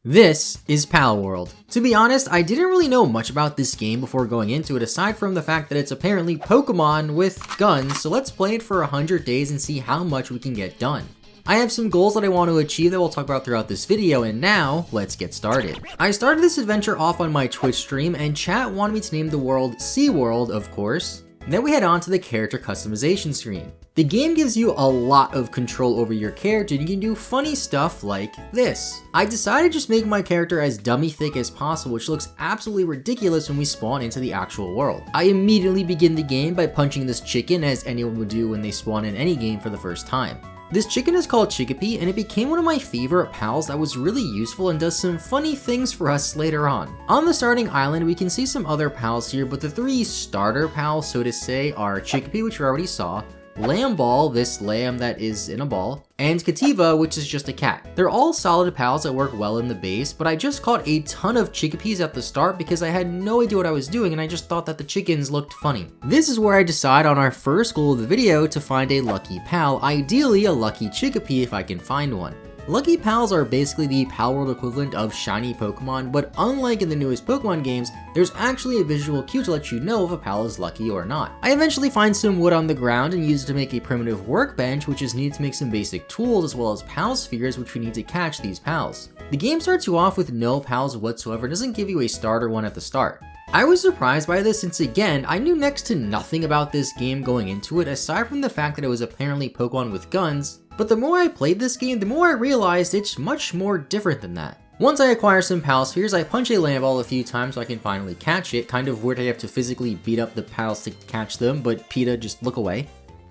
This is Palworld. To be honest, I didn't really know much about this game before going into it aside from the fact that it's apparently Pokemon with guns, so let's play it for 100 days and see how much we can get done. I have some goals that I want to achieve that we'll talk about throughout this video, and now, let's get started. I started this adventure off on my Twitch stream, and chat wanted me to name the world SeaWorld, of course. Then we head on to the character customization screen. The game gives you a lot of control over your character, and you can do funny stuff like this. I decided to just make my character as dummy thick as possible, which looks absolutely ridiculous when we spawn into the actual world. I immediately begin the game by punching this chicken, as anyone would do when they spawn in any game for the first time. This chicken is called Chickapee, and it became one of my favorite pals that was really useful and does some funny things for us later on. On the starting island, we can see some other pals here, but the three starter pals, so to say, are Chickapee, which we already saw, Lamball, this lamb that is in a ball, and Cativa, which is just a cat. They're all solid pals that work well in the base, but I just caught a ton of Chickapees at the start because I had no idea what I was doing and I just thought that the chickens looked funny. This is where I decide on our first goal of the video to find a lucky pal, ideally a lucky Chickapee if I can find one. Lucky pals are basically the Palworld equivalent of shiny Pokemon, but unlike in the newest Pokemon games, there's actually a visual cue to let you know if a pal is lucky or not. I eventually find some wood on the ground and use it to make a primitive workbench, which is needed to make some basic tools as well as pal spheres, which we need to catch these pals. The game starts you off with no pals whatsoever and doesn't give you a starter one at the start. I was surprised by this since again, I knew next to nothing about this game going into it aside from the fact that it was apparently Pokemon with guns, but the more I played this game, the more I realized it's much more different than that. Once I acquire some pal spheres, I punch a Lamball a few times so I can finally catch it, kind of weird I have to physically beat up the pals to catch them, but PETA just look away.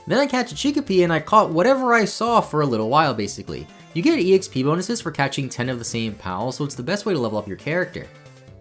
Then I catch a Chickapee and I caught whatever I saw for a little while basically. You get EXP bonuses for catching 10 of the same pals, so it's the best way to level up your character.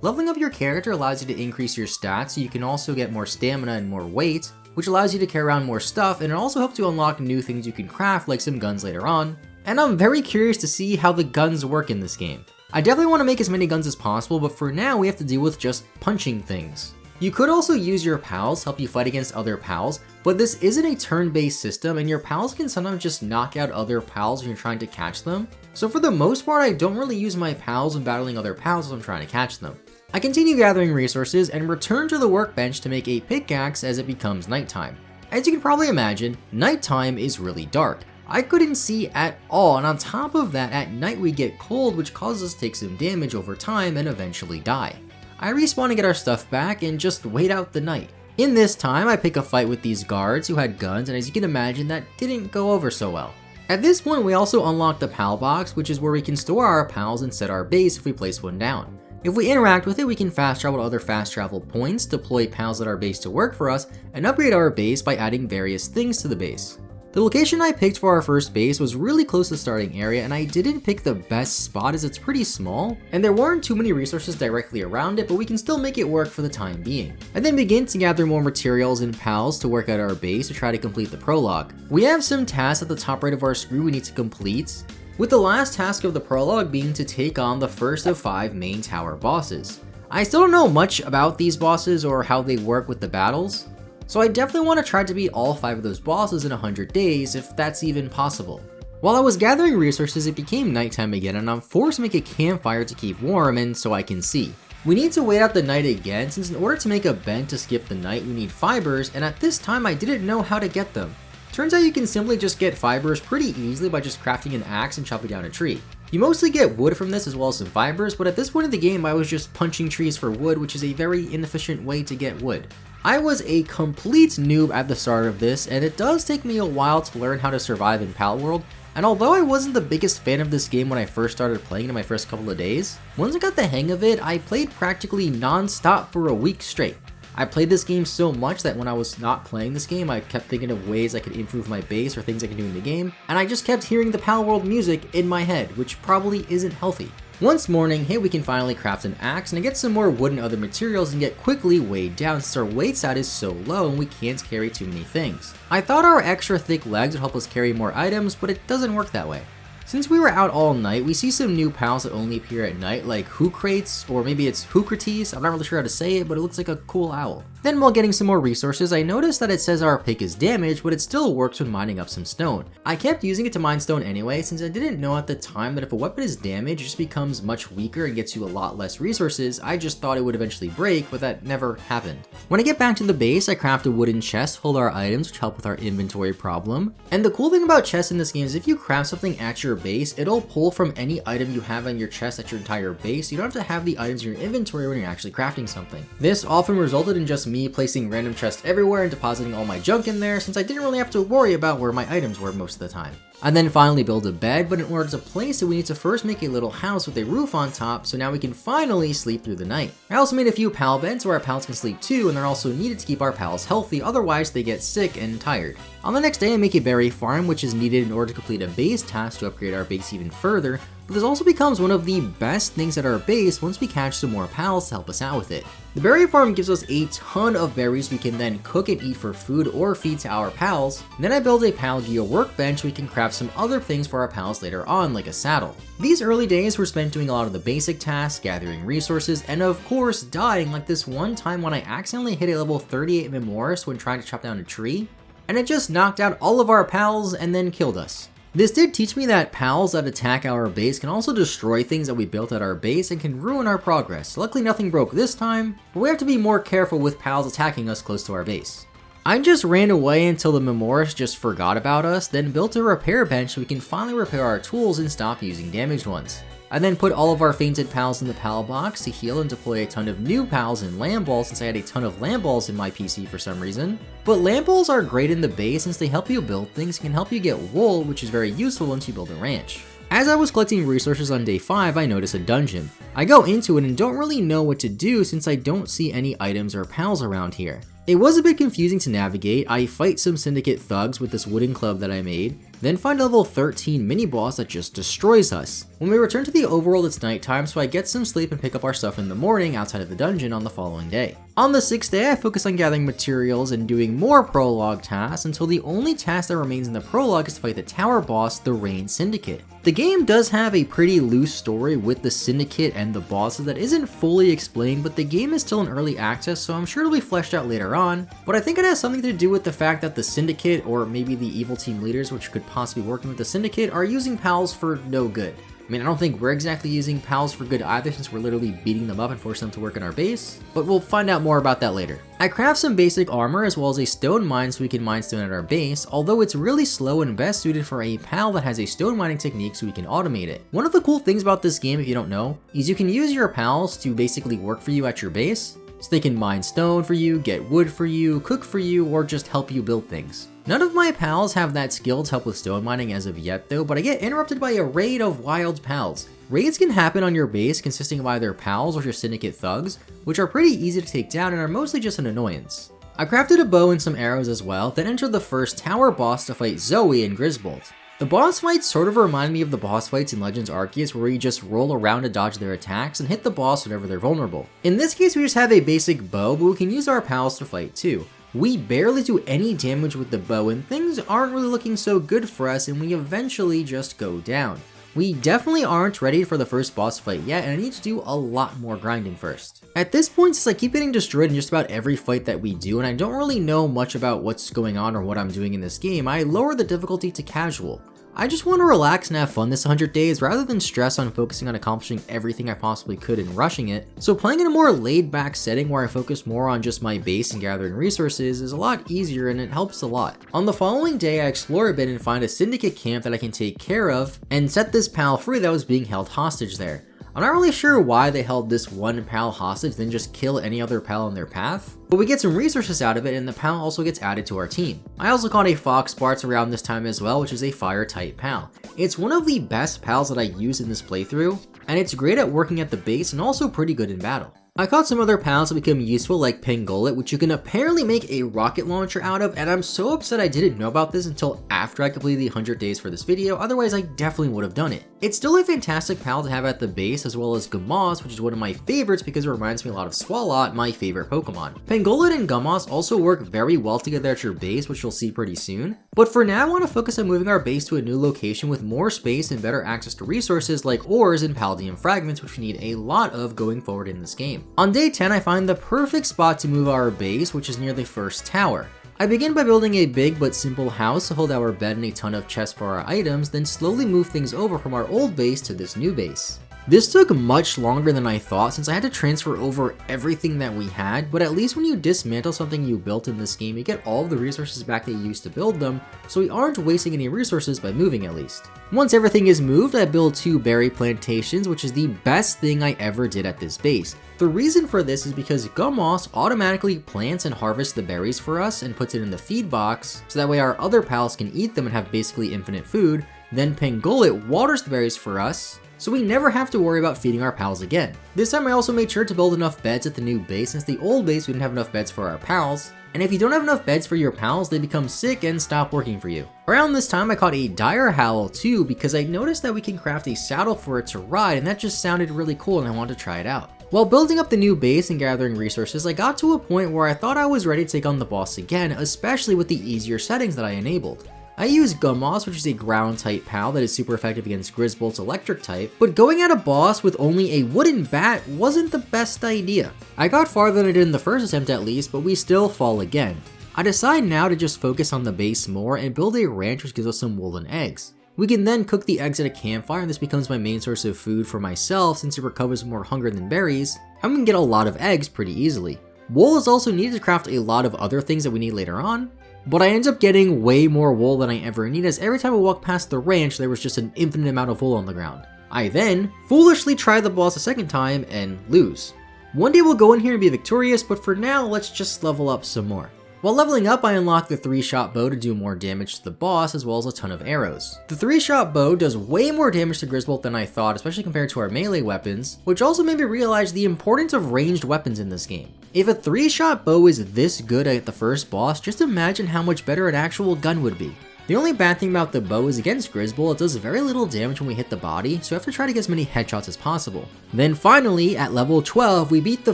Leveling up your character allows you to increase your stats, so you can also get more stamina and more weight, which allows you to carry around more stuff, and it also helps you unlock new things you can craft like some guns later on. And I'm very curious to see how the guns work in this game. I definitely want to make as many guns as possible, but for now we have to deal with just punching things. You could also use your pals to help you fight against other pals, but this isn't a turn-based system and your pals can sometimes just knock out other pals when you're trying to catch them. So for the most part, I don't really use my pals when battling other pals as I'm trying to catch them. I continue gathering resources and return to the workbench to make a pickaxe as it becomes nighttime. As you can probably imagine, nighttime is really dark. I couldn't see at all, and on top of that, at night we get cold, which causes us to take some damage over time and eventually die. I respawn to get our stuff back and just wait out the night. In this time, I pick a fight with these guards who had guns, and as you can imagine, that didn't go over so well. At this point, we also unlock the pal box, which is where we can store our pals and set our base if we place one down. If we interact with it, we can fast travel to other fast travel points, deploy pals at our base to work for us, and upgrade our base by adding various things to the base. The location I picked for our first base was really close to the starting area, and I didn't pick the best spot as it's pretty small, and there weren't too many resources directly around it, but we can still make it work for the time being. I then begin to gather more materials and pals to work at our base to try to complete the prologue. We have some tasks at the top right of our screen we need to complete, with the last task of the prologue being to take on the first of 5 main tower bosses. I still don't know much about these bosses or how they work with the battles, so I definitely want to try to beat all 5 of those bosses in 100 days if that's even possible. While I was gathering resources, it became nighttime again and I'm forced to make a campfire to keep warm and so I can see. We need to wait out the night again since in order to make a bed to skip the night we need fibers, and at this time I didn't know how to get them. Turns out you can simply just get fibers pretty easily by just crafting an axe and chopping down a tree. You mostly get wood from this as well as some fibers, but at this point in the game I was just punching trees for wood, which is a very inefficient way to get wood. I was a complete noob at the start of this, and it does take me a while to learn how to survive in Palworld, and although I wasn't the biggest fan of this game when I first started playing in my first couple of days, once I got the hang of it, I played practically non-stop for a week straight. I played this game so much that when I was not playing this game, I kept thinking of ways I could improve my base or things I could do in the game, and I just kept hearing the Palworld music in my head, which probably isn't healthy. Once morning hit, we can finally craft an axe and get some more wood and other materials and get quickly weighed down since our weight stat is so low and we can't carry too many things. I thought our extra thick legs would help us carry more items, but it doesn't work that way. Since we were out all night, we see some new pals that only appear at night, like Hookrates, or maybe it's Hookrates, I'm not really sure how to say it, but it looks like a cool owl. Then while getting some more resources, I noticed that it says our pick is damaged, but it still works when mining up some stone. I kept using it to mine stone anyway, since I didn't know at the time that if a weapon is damaged, it just becomes much weaker and gets you a lot less resources. I just thought it would eventually break, but that never happened. When I get back to the base, I craft a wooden chest full of our items, which help with our inventory problem. And the cool thing about chests in this game is if you craft something at your base, it'll pull from any item you have on your chest at your entire base. You don't have to have the items in your inventory when you're actually crafting something. This often resulted in just me placing random chests everywhere and depositing all my junk in there, since I didn't really have to worry about where my items were most of the time. I then finally build a bed, but in order to place it, we need to first make a little house with a roof on top, so now we can finally sleep through the night. I also made a few pal beds so our pals can sleep too, and they're also needed to keep our pals healthy, otherwise they get sick and tired. On the next day, I make a berry farm, which is needed in order to complete a base task to upgrade our base even further, but this also becomes one of the best things at our base once we catch some more pals to help us out with it. The berry farm gives us a ton of berries we can then cook and eat for food or feed to our pals. Then I build a pal gear workbench so we can craft some other things for our pals later on, like a saddle. These early days were spent doing a lot of the basic tasks, gathering resources, and of course dying, like this one time when I accidentally hit a level 38 Memoris when trying to chop down a tree, and it just knocked out all of our pals and then killed us. This did teach me that pals that attack our base can also destroy things that we built at our base and can ruin our progress. Luckily nothing broke this time, but we have to be more careful with pals attacking us close to our base. I just ran away until the Memoris just forgot about us, then built a repair bench so we can finally repair our tools and stop using damaged ones. I then put all of our fainted pals in the pal box to heal and deploy a ton of new pals and lamb balls, since I had a ton of lamb balls in my PC for some reason. But lamb balls are great in the base since they help you build things and can help you get wool, which is very useful once you build a ranch. As I was collecting resources on day 5, I notice a dungeon. I go into it and don't really know what to do since I don't see any items or pals around here. It was a bit confusing to navigate. I fight some syndicate thugs with this wooden club that I made, then find a level 13 mini boss that just destroys us. When we return to the overworld, it's nighttime, so I get some sleep and pick up our stuff in the morning outside of the dungeon on the following day. On the 6th day, I focus on gathering materials and doing more prologue tasks until the only task that remains in the prologue is to fight the tower boss, the Rain Syndicate. The game does have a pretty loose story with the Syndicate and the bosses that isn't fully explained, but the game is still in early access, so I'm sure it'll be fleshed out later on. But I think it has something to do with the fact that the Syndicate, or maybe the evil team leaders which could possibly be working with the Syndicate, are using pals for no good. I mean, I don't think we're exactly using pals for good either, since we're literally beating them up and forcing them to work in our base, but we'll find out more about that later. I craft some basic armor as well as a stone mine so we can mine stone at our base, although it's really slow and best suited for a pal that has a stone mining technique so we can automate it. One of the cool things about this game, if you don't know, is you can use your pals to basically work for you at your base, so they can mine stone for you, get wood for you, cook for you, or just help you build things. None of my pals have that skill to help with stone mining as of yet though, but I get interrupted by a raid of wild pals. Raids can happen on your base consisting of either pals or your syndicate thugs, which are pretty easy to take down and are mostly just an annoyance. I crafted a bow and some arrows as well, then entered the first tower boss to fight Zoe and Grisbold. The boss fights sort of remind me of the boss fights in Legends Arceus where you just roll around to dodge their attacks and hit the boss whenever they're vulnerable. In this case we just have a basic bow, but we can use our pals to fight too. We barely do any damage with the bow and things aren't really looking so good for us and we eventually just go down. We definitely aren't ready for the first boss fight yet and I need to do a lot more grinding first. At this point, since I keep getting destroyed in just about every fight that we do and I don't really know much about what's going on or what I'm doing in this game, I lower the difficulty to casual. I just want to relax and have fun this 100 days rather than stress on focusing on accomplishing everything I possibly could and rushing it. So playing in a more laid back setting where I focus more on just my base and gathering resources is a lot easier and it helps a lot. On the following day I explore a bit and find a syndicate camp that I can take care of and set this pal free that was being held hostage there. I'm not really sure why they held this one pal hostage then just kill any other pal in their path, but we get some resources out of it and the pal also gets added to our team. I also caught a fox Sparts around this time as well, which is a fire type pal. It's one of the best pals that I use in this playthrough, and it's great at working at the base and also pretty good in battle. I caught some other pals that become useful like Pengolet, which you can apparently make a rocket launcher out of, and I'm so upset I didn't know about this until after I completed the 100 days for this video, otherwise I definitely would have done it. It's still a fantastic pal to have at the base, as well as Gummoz, which is one of my favorites because it reminds me a lot of Swalot, my favorite Pokemon. Pangolin and Gummoz also work very well together at your base, which you'll see pretty soon. But for now, I want to focus on moving our base to a new location with more space and better access to resources like ores and Paldium fragments, which we need a lot of going forward in this game. On day 10, I find the perfect spot to move our base, which is near the first tower. I begin by building a big but simple house to hold our bed and a ton of chests for our items, then slowly move things over from our old base to this new base. This took much longer than I thought since I had to transfer over everything that we had, but at least when you dismantle something you built in this game, you get all of the resources back that you used to build them, so we aren't wasting any resources by moving at least. Once everything is moved, I build 2 berry plantations, which is the best thing I ever did at this base. The reason for this is because Gummoz automatically plants and harvests the berries for us and puts it in the feed box, so that way our other pals can eat them and have basically infinite food. Then Pangolin waters the berries for us, so we never have to worry about feeding our pals again. This time I also made sure to build enough beds at the new base, since the old base we didn't have enough beds for our pals, and if you don't have enough beds for your pals, they become sick and stop working for you. Around this time I caught a dire howl too, because I noticed that we can craft a saddle for it to ride, and that just sounded really cool and I wanted to try it out. While building up the new base and gathering resources, I got to a point where I thought I was ready to take on the boss again, especially with the easier settings that I enabled. I use Gummoz, which is a ground type pal that is super effective against Grizzbolt's electric type, but going at a boss with only a wooden bat wasn't the best idea. I got farther than I did in the first attempt at least, but we still fall again. I decide now to just focus on the base more and build a ranch which gives us some wool and eggs. We can then cook the eggs at a campfire, and this becomes my main source of food for myself since it recovers more hunger than berries, and we can get a lot of eggs pretty easily. Wool is also needed to craft a lot of other things that we need later on, but I end up getting way more wool than I ever need, as every time I walked past the ranch there was just an infinite amount of wool on the ground. I then foolishly try the boss a second time and lose. One day we'll go in here and be victorious, but for now let's just level up some more. While leveling up, I unlock the 3-shot bow to do more damage to the boss, as well as a ton of arrows. The 3-shot bow does way more damage to Grizzbolt than I thought, especially compared to our melee weapons, which also made me realize the importance of ranged weapons in this game. If a 3-shot bow is this good at the first boss, just imagine how much better an actual gun would be. The only bad thing about the bow is against Grizzbolt, it does very little damage when we hit the body, so I have to try to get as many headshots as possible. Then finally, at level 12, we beat the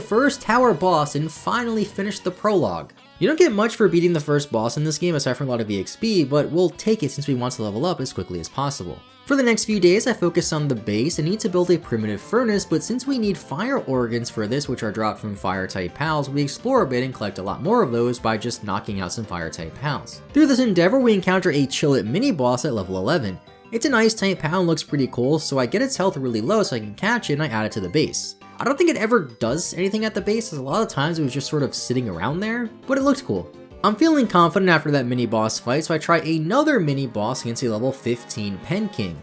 first tower boss and finally finished the prologue. You don't get much for beating the first boss in this game aside from a lot of EXP, but we'll take it since we want to level up as quickly as possible. For the next few days, I focus on the base and need to build a primitive furnace, but since we need fire organs for this, which are dropped from fire type pals, we explore a bit and collect a lot more of those by just knocking out some fire type pals. Through this endeavor, we encounter a Chillet mini boss at level 11. It's an ice type pal and looks pretty cool, so I get its health really low so I can catch it and I add it to the base. I don't think it ever does anything at the base, as a lot of times it was just sort of sitting around there, but it looked cool. I'm feeling confident after that mini boss fight, so I try another mini boss against a level 15 Pen King.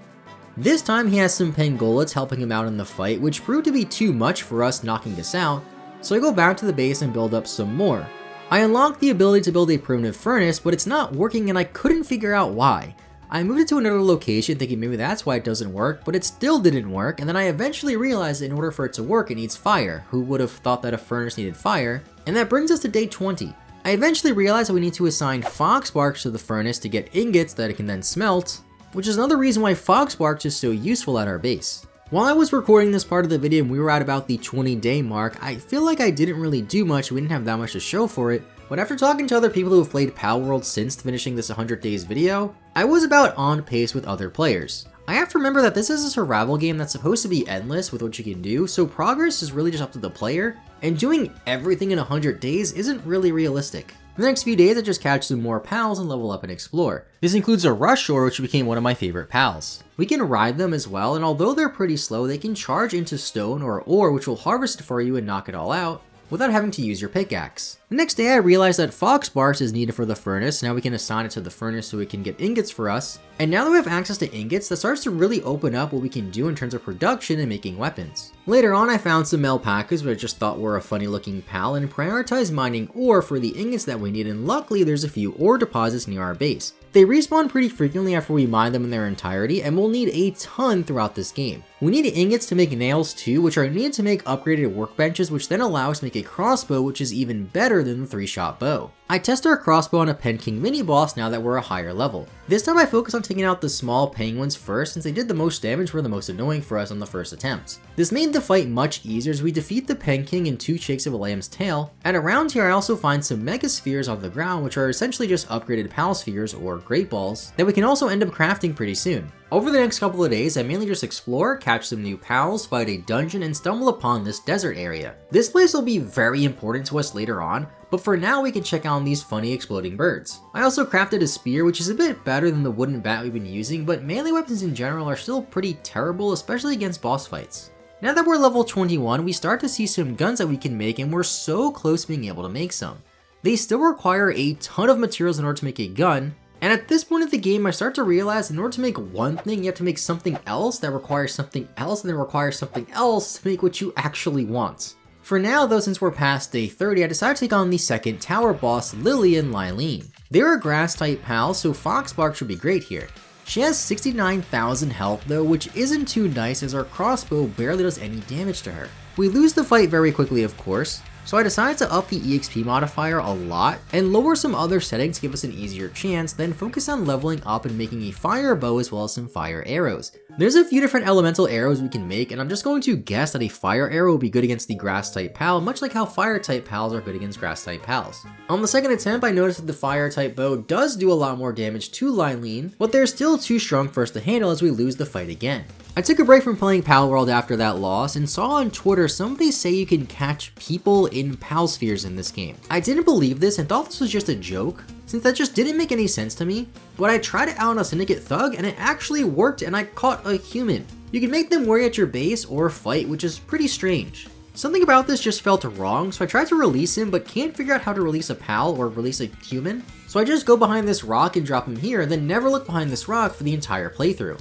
This time he has some Pangolids helping him out in the fight, which proved to be too much for us knocking this out, so I go back to the base and build up some more. I unlocked the ability to build a primitive furnace, but it's not working and I couldn't figure out why. I moved it to another location thinking maybe that's why it doesn't work, but it still didn't work, and then I eventually realized that in order for it to work it needs fire. Who would have thought that a furnace needed fire? And that brings us to day 20. I eventually realized that we need to assign Foxbarks to the furnace to get ingots that it can then smelt, which is another reason why Foxbarks is so useful at our base. While I was recording this part of the video and we were at about the 20-day mark, I feel like I didn't really do much, we didn't have that much to show for it, but after talking to other people who have played Palworld since finishing this 100 days video, I was about on pace with other players. I have to remember that this is a survival game that's supposed to be endless with what you can do, so progress is really just up to the player, and doing everything in 100 days isn't really realistic. For the next few days, I just catch some more pals and level up and explore. This includes a Rushor, which became one of my favorite pals. We can ride them as well, and although they're pretty slow, they can charge into stone or ore, which will harvest it for you and knock it all out, without having to use your pickaxe. The next day I realized that Foxbarks is needed for the furnace, now we can assign it to the furnace so it can get ingots for us, and now that we have access to ingots, that starts to really open up what we can do in terms of production and making weapons. Later on I found some alpacas, which I just thought were a funny looking pal, and prioritized mining ore for the ingots that we need, and luckily there's a few ore deposits near our base. They respawn pretty frequently after we mine them in their entirety, and we'll need a ton throughout this game. We need ingots to make nails too, which are needed to make upgraded workbenches, which then allow us to make a crossbow, which is even better than the 3-shot bow. I test our crossbow on a Penking mini boss now that we're a higher level. This time I focus on taking out the small penguins first since they did the most damage, were the most annoying for us on the first attempts. This made the fight much easier as we defeat the Penking and 2 shakes of a lamb's tail, and around here I also find some mega spheres on the ground which are essentially just upgraded pal spheres or great balls that we can also end up crafting pretty soon. Over the next couple of days, I mainly just explore, catch some new pals, fight a dungeon, and stumble upon this desert area. This place will be very important to us later on, but for now we can check out these funny exploding birds. I also crafted a spear, which is a bit better than the wooden bat we've been using, but melee weapons in general are still pretty terrible, especially against boss fights. Now that we're level 21, we start to see some guns that we can make, and we're so close to being able to make some. They still require a ton of materials in order to make a gun, and at this point of the game I start to realize in order to make one thing, you have to make something else that requires something else and then requires something else to make what you actually want. For now though, since we're past day 30, I decided to take on the second tower boss, Lily and Lylene. They're a grass type pal, so Foxbark should be great here. She has 69,000 health though, which isn't too nice as our crossbow barely does any damage to her. We lose the fight very quickly of course, so I decided to up the EXP modifier a lot and lower some other settings to give us an easier chance, then focus on leveling up and making a fire bow as well as some fire arrows. There's a few different elemental arrows we can make, and I'm just going to guess that a fire arrow will be good against the grass type pal, much like how fire type pals are good against grass type pals. On the second attempt, I noticed that the fire type bow does do a lot more damage to Lylene, but they're still too strong for us to handle as we lose the fight again. I took a break from playing Palworld after that loss and saw on Twitter somebody say you can catch people in pal spheres in this game. I didn't believe this and thought this was just a joke, since that just didn't make any sense to me, but I tried it out on a Syndicate Thug and it actually worked and I caught a human. You can make them worry at your base or fight, which is pretty strange. Something about this just felt wrong, so I tried to release him but can't figure out how to release a pal or release a human, so I just go behind this rock and drop him here and then never look behind this rock for the entire playthrough.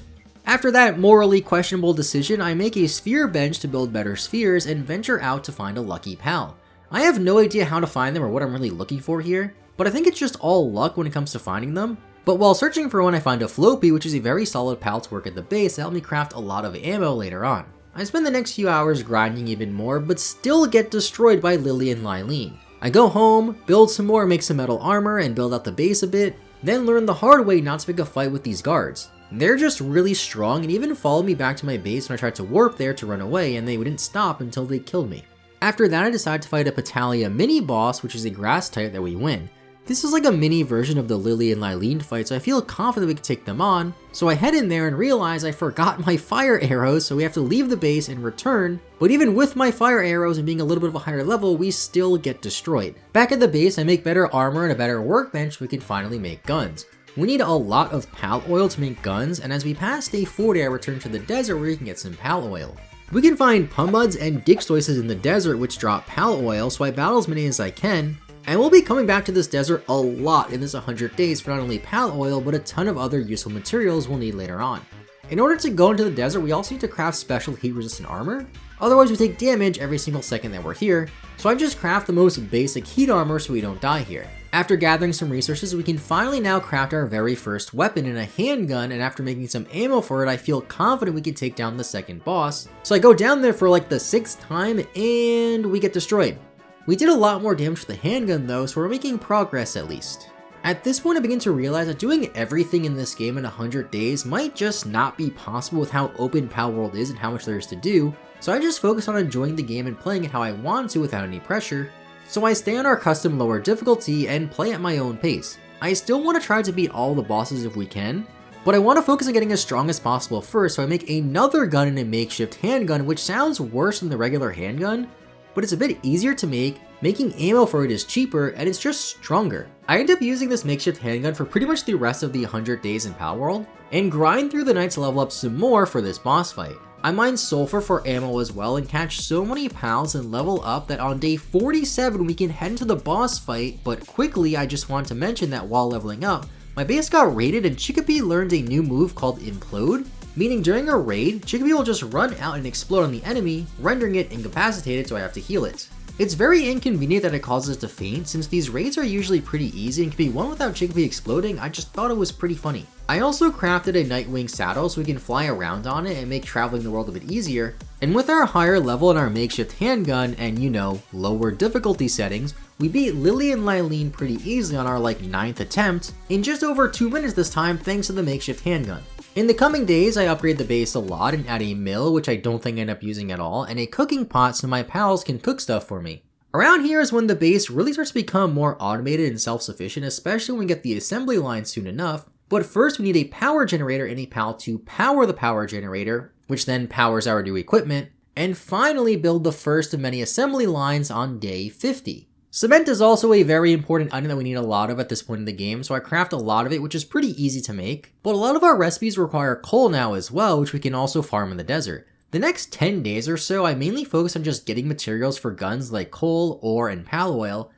After that morally questionable decision, I make a sphere bench to build better spheres and venture out to find a lucky pal. I have no idea how to find them or what I'm really looking for here, but I think it's just all luck when it comes to finding them. But while searching for one, I find a Floppy, which is a very solid pal to work at the base that helped me craft a lot of ammo later on. I spend the next few hours grinding even more, but still get destroyed by Lily and Lylene. I go home, build some more, make some metal armor, and build out the base a bit, then learn the hard way not to pick a fight with these guards. They're just really strong and even followed me back to my base when I tried to warp there to run away, and they wouldn't stop until they killed me. After that, I decided to fight a PaPaSea mini boss, which is a grass type that we win. This is like a mini version of the Lily and Lylene fight, so I feel confident we can take them on. So I head in there and realize I forgot my fire arrows, so we have to leave the base and return. But even with my fire arrows and being a little bit of a higher level, we still get destroyed. Back at the base, I make better armor and a better workbench so we can finally make guns. We need a lot of pal oil to make guns, and as we pass day 40, I return to the desert where you can get some pal oil. We can find Pummuds and Dixtoises in the desert which drop pal oil, so I battle as many as I can. And we'll be coming back to this desert a lot in this 100 days for not only pal oil, but a ton of other useful materials we'll need later on. In order to go into the desert, we also need to craft special heat resistant armor. Otherwise we take damage every single second that we're here, so I just craft the most basic heat armor so we don't die here. After gathering some resources, we can finally now craft our very first weapon in a handgun, and after making some ammo for it, I feel confident we can take down the second boss. So I go down there for like the 6th time and we get destroyed. We did a lot more damage with the handgun though, so we're making progress at least. At this point I begin to realize that doing everything in this game in 100 days might just not be possible with how open Palworld is and how much there is to do, so I just focus on enjoying the game and playing it how I want to without any pressure. So I stay on our custom lower difficulty and play at my own pace. I still want to try to beat all the bosses if we can, but I want to focus on getting as strong as possible first, so I make another gun in a makeshift handgun, which sounds worse than the regular handgun, but it's a bit easier to make, making ammo for it is cheaper, and it's just stronger. I end up using this makeshift handgun for pretty much the rest of the 100 days in Palworld, and grind through the night to level up some more for this boss fight. I mine sulfur for ammo as well and catch so many pals and level up that on day 47 we can head into the boss fight, but quickly I just want to mention that while leveling up, my base got raided and Chickapee learned a new move called Implode, meaning during a raid, Chickapee will just run out and explode on the enemy, rendering it incapacitated so I have to heal it. It's very inconvenient that it causes us to faint, since these raids are usually pretty easy and can be won without Chickapee exploding. I just thought it was pretty funny. I also crafted a Nightwing saddle so we can fly around on it and make traveling the world a bit easier. And with our higher level and our makeshift handgun and, you know, lower difficulty settings, We beat Lily and Lylene pretty easily on our like 9th attempt, in just over 2 minutes this time thanks to the makeshift handgun. In the coming days, I upgrade the base a lot and add a mill, which I don't think I end up using at all, and a cooking pot so my pals can cook stuff for me. Around here is when the base really starts to become more automated and self-sufficient, especially when we get the assembly line soon enough. But first we need a power generator and a pal to power the power generator, which then powers our new equipment, and finally build the first of many assembly lines on day 50. Cement is also a very important item that we need a lot of at this point in the game, so I craft a lot of it, which is pretty easy to make. But a lot of our recipes require coal now as well, which we can also farm in the desert. The next 10 days or so, I mainly focus on just getting materials for guns like coal, ore, and pal oil.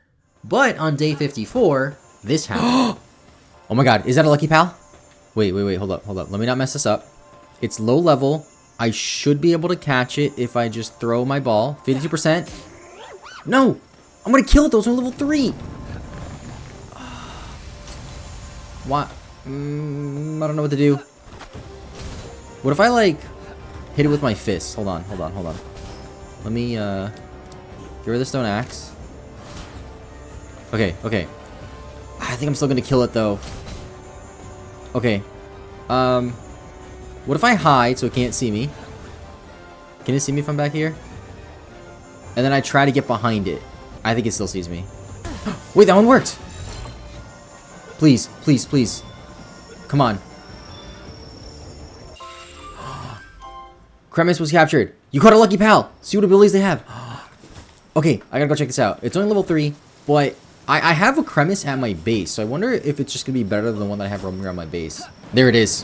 But on day 54, this happened. Oh my god, is that a lucky pal? Wait, hold up. Let me not mess this up. It's low level. I should be able to catch it if I just throw my ball. 52%. No! I'm gonna kill it, those are level 3! What? I don't know what to do. What if I, like, hit it with my fist? Hold on. Let me, get rid of the stone axe. Okay. I think I'm still gonna kill it, though. Okay. What if I hide so it can't see me? Can it see me from back here? And then I try to get behind it. I think it still sees me. Wait, that one worked! Please. Come on. Cremis was captured. You caught a lucky pal! See what abilities they have. Okay, I gotta go check this out. It's only level 3, but I have a Cremis at my base, so I wonder if it's just gonna be better than the one that I have roaming around my base. There it is.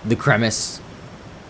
The Cremis.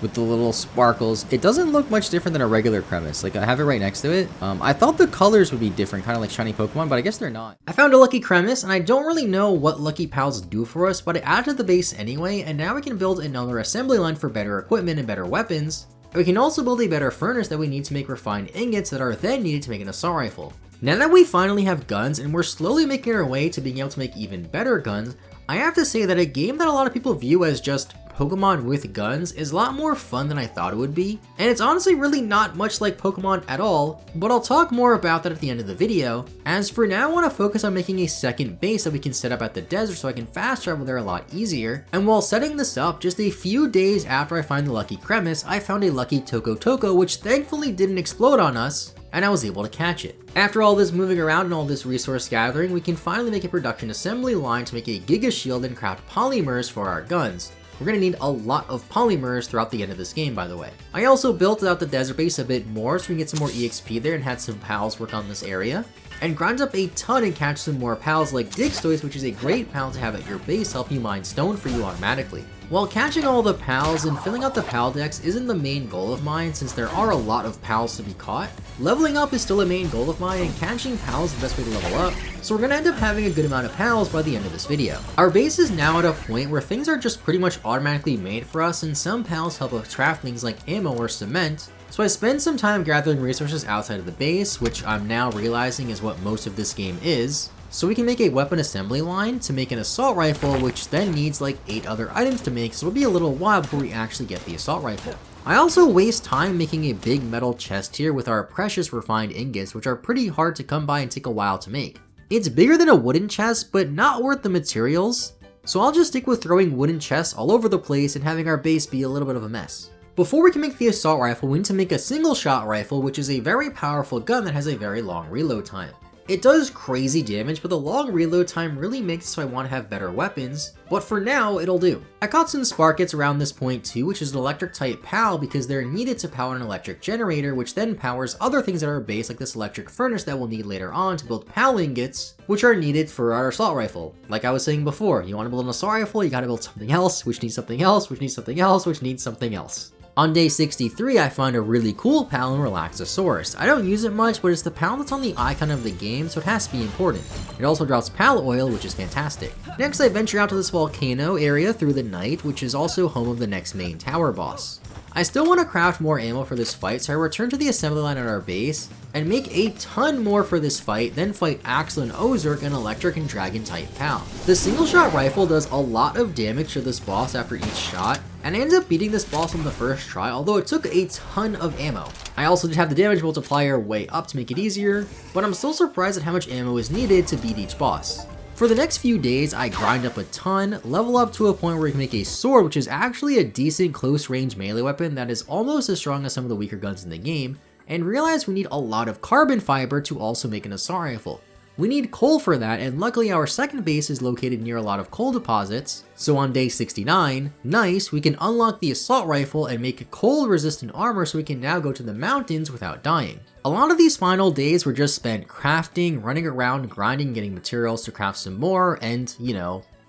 With the little sparkles. It doesn't look much different than a regular Cremis. Like, I have it right next to it. I thought the colors would be different, kind of like shiny Pokemon, but I guess they're not. I found a lucky Cremis, and I don't really know what lucky pals do for us, but I added to the base anyway, and now we can build another assembly line for better equipment and better weapons. We can also build a better furnace that we need to make refined ingots that are then needed to make an assault rifle. Now that we finally have guns, and we're slowly making our way to being able to make even better guns, I have to say that a game that a lot of people view as just Pokemon with guns is a lot more fun than I thought it would be, and it's honestly really not much like Pokemon at all, but I'll talk more about that at the end of the video. As for now, I want to focus on making a second base that we can set up at the desert so I can fast travel there a lot easier, and while setting this up, just a few days after I find the lucky Cremis, I found a lucky Toko which thankfully didn't explode on us, and I was able to catch it. After all this moving around and all this resource gathering, we can finally make a production assembly line to make a Giga Shield and craft polymers for our guns. We're gonna need a lot of polymers throughout the end of this game, by the way. I also built out the desert base a bit more so we can get some more EXP there and had some pals work on this area. And grind up a ton and catch some more pals like Dixtoys, which is a great pal to have at your base, help you mine stone for you automatically. While catching all the pals and filling out the pal decks isn't the main goal of mine since there are a lot of pals to be caught, leveling up is still a main goal of mine and catching pals is the best way to level up, so we're gonna end up having a good amount of pals by the end of this video. Our base is now at a point where things are just pretty much automatically made for us and some pals help us craft things like ammo or cement, so I spend some time gathering resources outside of the base, which I'm now realizing is what most of this game is, so we can make a weapon assembly line to make an assault rifle, which then needs like 8 other items to make, so it'll be a little while before we actually get the assault rifle. I also waste time making a big metal chest here with our precious refined ingots, which are pretty hard to come by and take a while to make. It's bigger than a wooden chest, but not worth the materials, so I'll just stick with throwing wooden chests all over the place and having our base be a little bit of a mess. Before we can make the assault rifle, we need to make a single shot rifle, which is a very powerful gun that has a very long reload time. It does crazy damage, but the long reload time really makes it so I want to have better weapons, but for now, it'll do. I caught some Sparkets around this point too, which is an electric type PAL because they're needed to power an electric generator, which then powers other things at our base like this electric furnace that we'll need later on to build PAL ingots, which are needed for our assault rifle. Like I was saying before, you want to build an assault rifle, you gotta build something else, which needs something else, which needs something else, which needs something else. On day 63, I find a really cool pal in Relaxosaurus. I don't use it much, but it's the pal that's on the icon of the game, so it has to be important. It also drops pal oil, which is fantastic. Next, I venture out to this volcano area through the night, which is also home of the next main tower boss. I still want to craft more ammo for this fight, so I return to the assembly line at our base, and make a ton more for this fight, then fight Axel and Ozark, an electric and dragon type pal. The single shot rifle does a lot of damage to this boss after each shot, and I ended up beating this boss on the first try, although it took a ton of ammo. I also did have the damage multiplier way up to make it easier, but I'm still surprised at how much ammo is needed to beat each boss. For the next few days, I grind up a ton, level up to a point where we can make a sword, which is actually a decent close range melee weapon that is almost as strong as some of the weaker guns in the game, and realize we need a lot of carbon fiber to also make an assault rifle. We need coal for that, and luckily our second base is located near a lot of coal deposits, so on day 69, nice, we can unlock the assault rifle and make cold resistant armor so we can now go to the mountains without dying. A lot of these final days were just spent crafting, running around, grinding, getting materials to craft some more, and,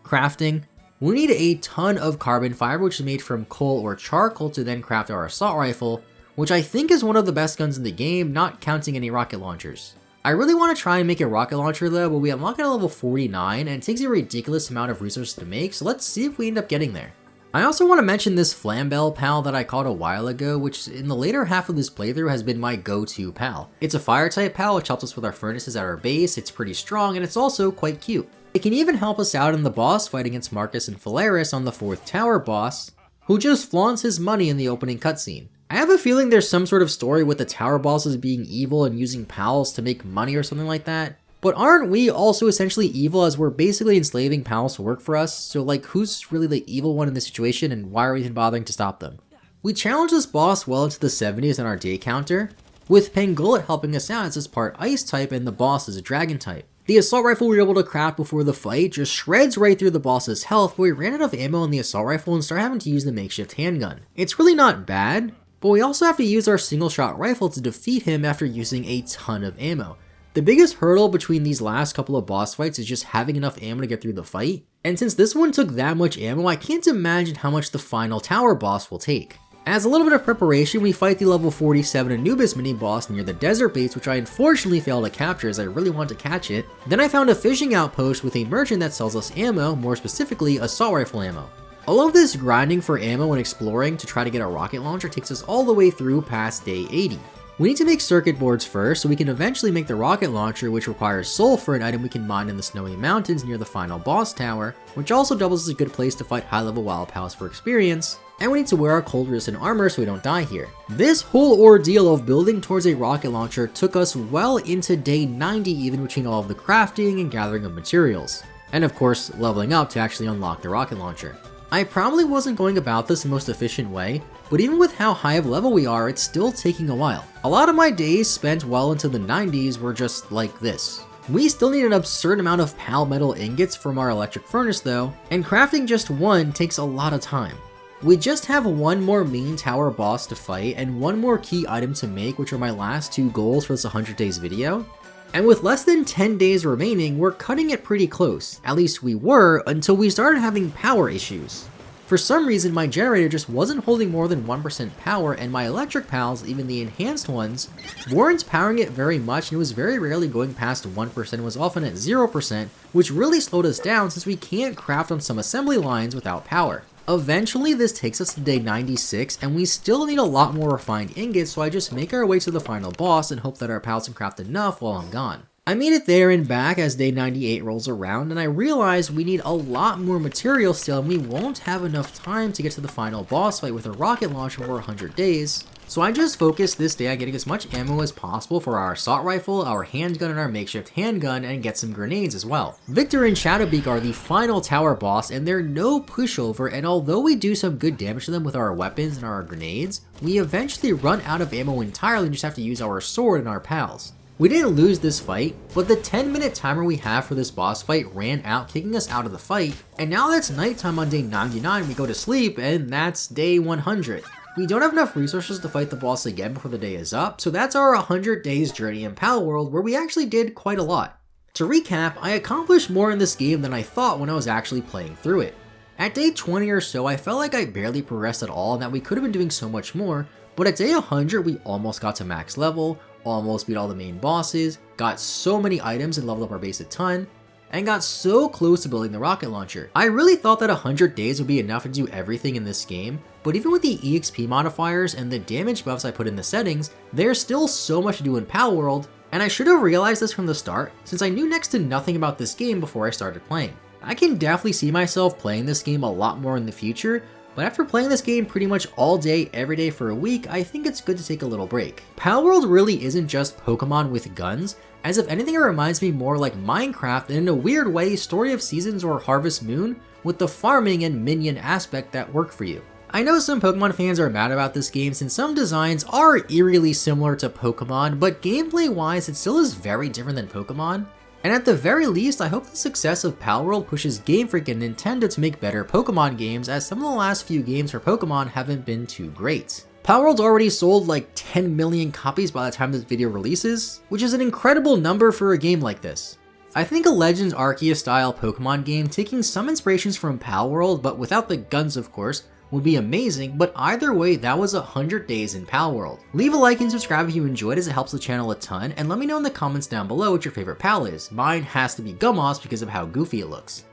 crafting. We need a ton of carbon fiber, which is made from coal or charcoal, to then craft our assault rifle, which I think is one of the best guns in the game, not counting any rocket launchers. I really want to try and make a rocket launcher though, but we unlock it at level 49 and it takes a ridiculous amount of resources to make, so let's see if we end up getting there. I also want to mention this Flambell pal that I caught a while ago, which in the later half of this playthrough has been my go-to pal. It's a fire type pal which helps us with our furnaces at our base, it's pretty strong, and it's also quite cute. It can even help us out in the boss fight against Marcus and Phalaris on the 4th tower boss, who just flaunts his money in the opening cutscene. I have a feeling there's some sort of story with the tower bosses being evil and using pals to make money or something like that. But aren't we also essentially evil, as we're basically enslaving pals to work for us? So like, who's really the evil one in this situation, and why are we even bothering to stop them? We challenged this boss well into the 70s on our day counter, with Pangolin helping us out as it's part ice type and the boss is a dragon type. The assault rifle we were able to craft before the fight just shreds right through the boss's health, but we ran out of ammo on the assault rifle and started having to use the makeshift handgun. It's really not bad, but we also have to use our single shot rifle to defeat him after using a ton of ammo. The biggest hurdle between these last couple of boss fights is just having enough ammo to get through the fight, and since this one took that much ammo, I can't imagine how much the final tower boss will take. As a little bit of preparation, we fight the level 47 Anubis mini boss near the desert base, which I unfortunately failed to capture as I really wanted to catch it. Then I found a fishing outpost with a merchant that sells us ammo, more specifically assault rifle ammo. All of this grinding for ammo and exploring to try to get a rocket launcher takes us all the way through past day 80. We need to make circuit boards first so we can eventually make the rocket launcher, which requires sulfur, an item we can mine in the snowy mountains near the final boss tower, which also doubles as a good place to fight high level wild pals for experience, and we need to wear our cold resistant armor so we don't die here. This whole ordeal of building towards a rocket launcher took us well into day 90 even, between all of the crafting and gathering of materials, and of course leveling up to actually unlock the rocket launcher. I probably wasn't going about this the most efficient way, but even with how high of level we are, it's still taking a while. A lot of my days spent well into the 90s were just like this. We still need an absurd amount of pal metal ingots from our electric furnace though, and crafting just one takes a lot of time. We just have one more main tower boss to fight and one more key item to make, which are my last two goals for this 100 days video. And with less than 10 days remaining, we're cutting it pretty close. At least we were, until we started having power issues. For some reason, my generator just wasn't holding more than 1% power, and my electric pals, even the enhanced ones, weren't powering it very much, and it was very rarely going past 1% and was often at 0%, which really slowed us down since we can't craft on some assembly lines without power. Eventually, this takes us to day 96, and we still need a lot more refined ingots, so I just make our way to the final boss and hope that our pals can craft enough while I'm gone. I made it there and back as day 98 rolls around, and I realize we need a lot more material still, and we won't have enough time to get to the final boss fight with a rocket launcher for 100 days. So I just focused this day on getting as much ammo as possible for our assault rifle, our handgun, and our makeshift handgun, and get some grenades as well. Victor and Shadowbeak are the final tower boss, and they're no pushover, and although we do some good damage to them with our weapons and our grenades, we eventually run out of ammo entirely and just have to use our sword and our pals. We didn't lose this fight, but the 10-minute timer we have for this boss fight ran out, kicking us out of the fight, and now that's nighttime on day 99, we go to sleep, and that's day 100. We don't have enough resources to fight the boss again before the day is up, so that's our 100 days journey in Palworld, where we actually did quite a lot. To recap, I accomplished more in this game than I thought when I was actually playing through it. At day 20 or so, I felt like I barely progressed at all and that we could have been doing so much more, but at day 100 we almost got to max level, almost beat all the main bosses, got so many items and leveled up our base a ton, and got so close to building the rocket launcher. I really thought that 100 days would be enough to do everything in this game, but even with the EXP modifiers and the damage buffs I put in the settings, there's still so much to do in Palworld, and I should have realized this from the start, since I knew next to nothing about this game before I started playing. I can definitely see myself playing this game a lot more in the future, But after playing this game pretty much all day, every day for a week, I think it's good to take a little break. Palworld really isn't just Pokemon with guns, as if anything it reminds me more like Minecraft and in a weird way Story of Seasons or Harvest Moon with the farming and minion aspect that work for you. I know some Pokemon fans are mad about this game since some designs are eerily similar to Pokemon, but gameplay wise it still is very different than Pokemon. And at the very least, I hope the success of Palworld pushes Game Freak and Nintendo to make better Pokemon games, as some of the last few games for Pokemon haven't been too great. Palworld's already sold like 10 million copies by the time this video releases, which is an incredible number for a game like this. I think a Legends Arceus style Pokemon game taking some inspirations from Palworld, but without the guns of course, would be amazing, but either way, that was 100 days in Palworld. Leave a like and subscribe if you enjoyed, as it helps the channel a ton, and let me know in the comments down below what your favorite pal is. Mine has to be Gummoss because of how goofy it looks.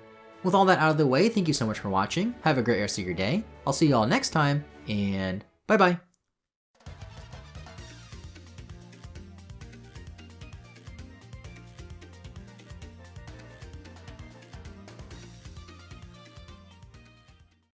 With all that out of the way, thank you so much for watching, have a great rest of your day, I'll see you all next time, and bye bye.